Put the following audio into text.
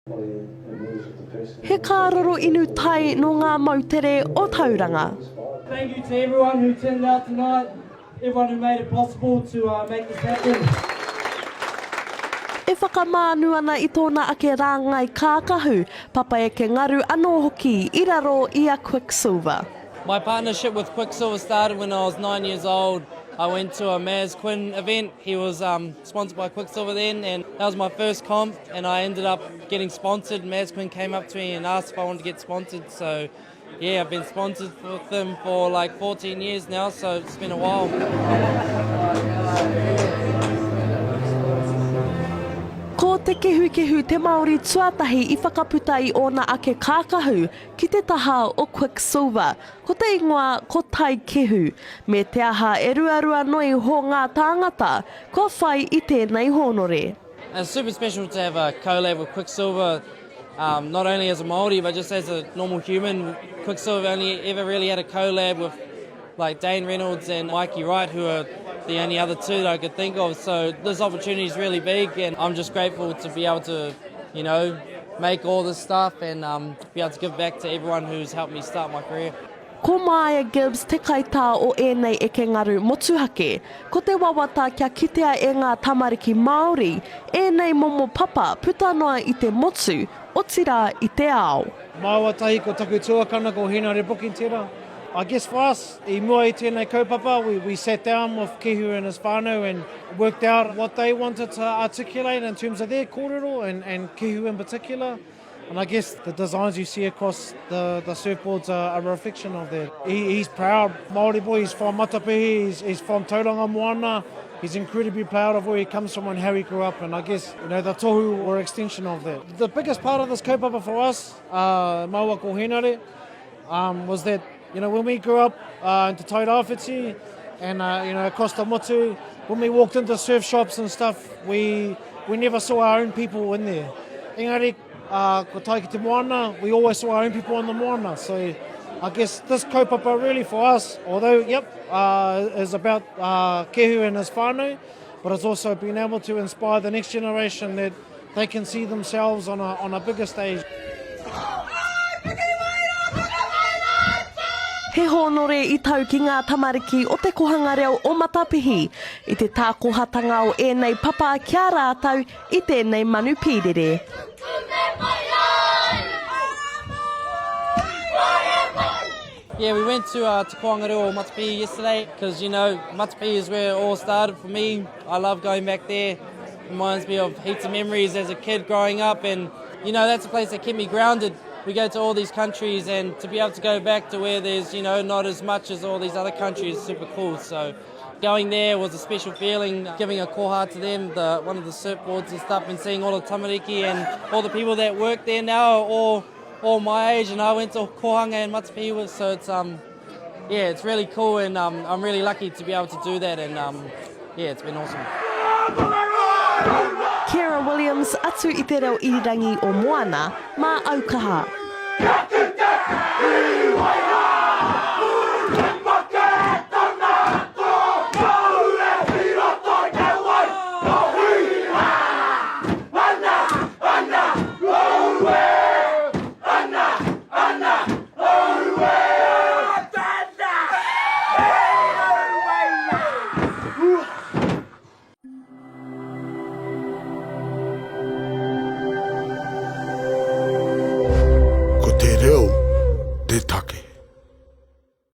He kāroro inu tai no ngā mautere o Tauranga. Thank you to everyone who turned out tonight, everyone who made it possible to make this happen. E whakamānu ana I tōna ake rāngai kākahu, papa e ke ngaru anō hoki I raro I a Quiksilver. My partnership with Quiksilver started when I was 9 years old. I went to a Maz Quinn event. He was sponsored by Quiksilver then, and that was my first comp, and I ended up getting sponsored. Maz Quinn came up to me and asked if I wanted to get sponsored, so yeah, I've been sponsored with them for like 14 years now, so it's been a while. Ko Te Kehukehu te Māori tuatahi I whakaputai o na ake kākahu ki te taha o Quiksilver. Ko te ingoa ko Te Kehu. Me te aha e ruarua noi ho ngā tāngata, kua whai I tēnei honore. It's super special to have a collab with Quiksilver, not only as a Māori, but just as a normal human. Quiksilver only ever really had a collab with like Dane Reynolds and Mikey Wright, who are the only other two that I could think of. So this opportunity is really big, and I'm just grateful to be able to, you know, make all this stuff and be able to give back to everyone who's helped me start my career. Ko Maya Gibbs te kaitā o ēnei e ke ngaru motuhake. Ko te wawata kia kitea e ngā tamariki Māori, ēnei momo papa puta noa I te motu, o tira I te ao. Māua tahi ko taku tuakana ko hina re poki tira. I guess for us, I mua I tēnei kaupapa, we sat down with Kehu and his whānau and worked out what they wanted to articulate in terms of their kōrero and Kehu in particular. And I guess the designs you see across the surfboards are a reflection of that. He's proud, Māori boy, he's from Matapihi, he's from Tauranga Moana. He's incredibly proud of where he comes from and how he grew up, and I guess, you know, the tohu were extension of that. The biggest part of this kaupapa for us, Maua ko Henare, was that, you know, when we grew up into Tairāwhiti and, you know, across the motu, when we walked into surf shops and stuff, we never saw our own people in there. Engari, ko tai ki te moana, we always saw our own people on the moana. So I guess this kaupapa really for us, although, is about Kehu and his whānau, but it's also been able to inspire the next generation that they can see themselves on a bigger stage. He honore I tau ki ngā tamariki o te kohanga reo o Matapihi, I te tākohatanga o ēnei papa kia rātau I tēnei manu pīrere. Yeah, we went to Te Kehukehu Matapihi yesterday because, you know, Matapihi is where it all started for me. I love going back there. It reminds me of heaps of memories as a kid growing up, and, you know, that's a place that kept me grounded. We go to all these countries, and to be able to go back to where there's, you know, not as much as all these other countries is super cool. So going there was a special feeling, giving a koha to them, one of the surfboards and stuff, and seeing all the tamariki and all the people that work there now are all my age, and I went to Kohanga and Matapihi, so it's yeah, it's really cool, and I'm really lucky to be able to do that, and yeah, it's been awesome. Keira Williams atu I te reo irirangi o Moana, mā Aukaha. Ko te reo, te take.